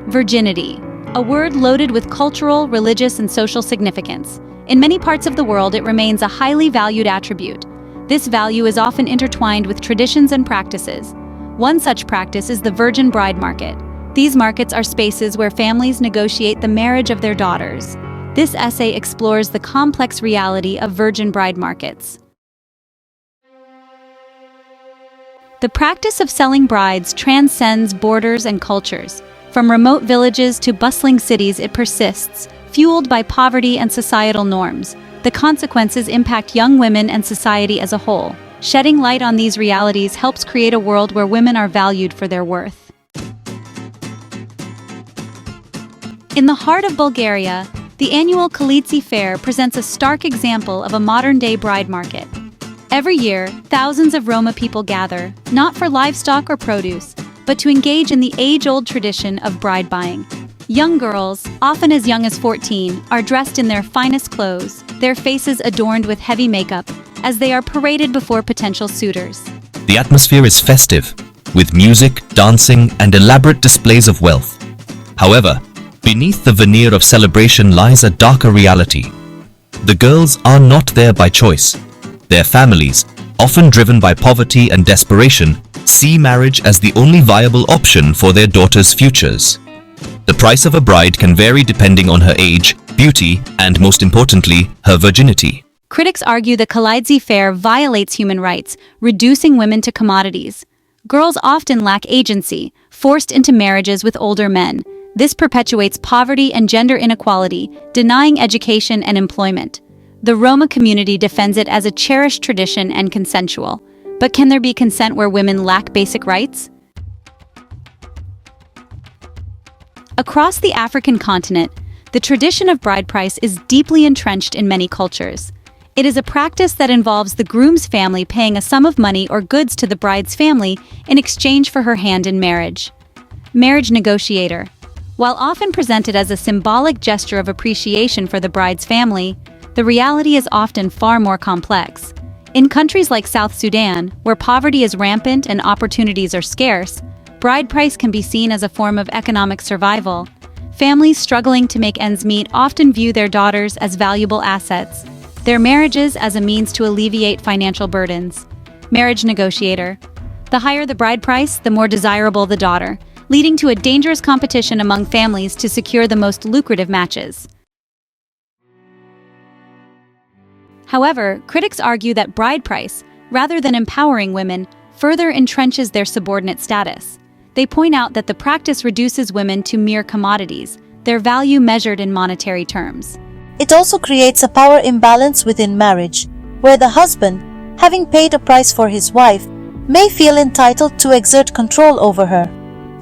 Virginity, a word loaded with cultural, religious, and social significance. In many parts of the world, it remains a highly valued attribute. This value is often intertwined with traditions and practices. One such practice is the virgin bride market. These markets are spaces where families negotiate the marriage of their daughters. This essay explores the complex reality of virgin bride markets. The practice of selling brides transcends borders and cultures. From remote villages to bustling cities, it persists, fueled by poverty and societal norms. The consequences impact young women and society as a whole. Shedding light on these realities helps create a world where women are valued for their worth. In the heart of Bulgaria, the annual Kalitsi Fair presents a stark example of a modern-day bride market. Every year, thousands of Roma people gather, not for livestock or produce, but to engage in the age-old tradition of bride buying. Young girls, often as young as 14, are dressed in their finest clothes, their faces adorned with heavy makeup, as they are paraded before potential suitors. The atmosphere is festive, with music, dancing, and elaborate displays of wealth. However, beneath the veneer of celebration lies a darker reality. The girls are not there by choice. Their families, often driven by poverty and desperation, see marriage as the only viable option for their daughters' futures. The price of a bride can vary depending on her age, beauty, and most importantly, her virginity. Critics argue the Kalitsi Fair violates human rights, reducing women to commodities. Girls often lack agency, forced into marriages with older men. This perpetuates poverty and gender inequality, denying education and employment. The Roma community defends it as a cherished tradition and consensual. But can there be consent where women lack basic rights? Across the African continent, the tradition of bride price is deeply entrenched in many cultures. It is a practice that involves the groom's family paying a sum of money or goods to the bride's family in exchange for her hand in marriage. Marriage negotiator. While often presented as a symbolic gesture of appreciation for the bride's family, the reality is often far more complex. In countries like South Sudan, where poverty is rampant and opportunities are scarce, bride price can be seen as a form of economic survival. Families struggling to make ends meet often view their daughters as valuable assets, their marriages as a means to alleviate financial burdens. Marriage negotiator. The higher the bride price, the more desirable the daughter, leading to a dangerous competition among families to secure the most lucrative matches. However, critics argue that bride price, rather than empowering women, further entrenches their subordinate status. They point out that the practice reduces women to mere commodities, their value measured in monetary terms. It also creates a power imbalance within marriage, where the husband, having paid a price for his wife, may feel entitled to exert control over her.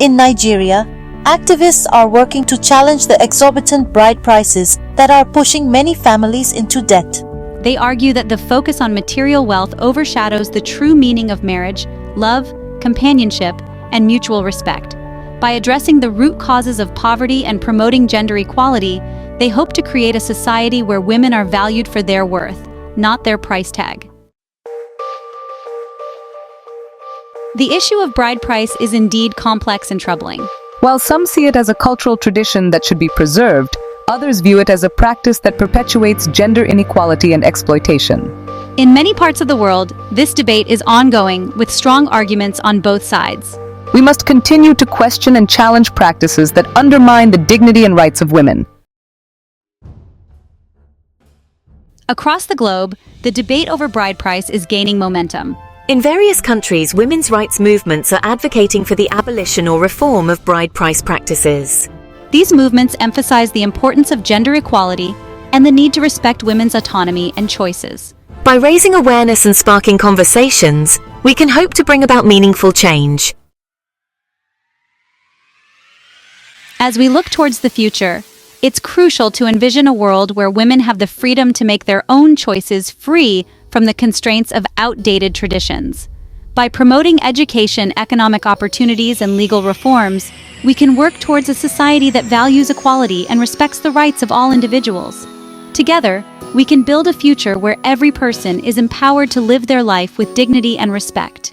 In Nigeria, activists are working to challenge the exorbitant bride prices that are pushing many families into debt. They argue that the focus on material wealth overshadows the true meaning of marriage, love, companionship, and mutual respect. By addressing the root causes of poverty and promoting gender equality, they hope to create a society where women are valued for their worth, not their price tag. The issue of bride price is indeed complex and troubling. While some see it as a cultural tradition that should be preserved, others view it as a practice that perpetuates gender inequality and exploitation. In many parts of the world, this debate is ongoing, with strong arguments on both sides. We must continue to question and challenge practices that undermine the dignity and rights of women. Across the globe, the debate over bride price is gaining momentum. In various countries, women's rights movements are advocating for the abolition or reform of bride price practices. These movements emphasize the importance of gender equality and the need to respect women's autonomy and choices. By raising awareness and sparking conversations, we can hope to bring about meaningful change. As we look towards the future, it's crucial to envision a world where women have the freedom to make their own choices free from the constraints of outdated traditions. By promoting education, economic opportunities, and legal reforms, we can work towards a society that values equality and respects the rights of all individuals. Together, we can build a future where every person is empowered to live their life with dignity and respect.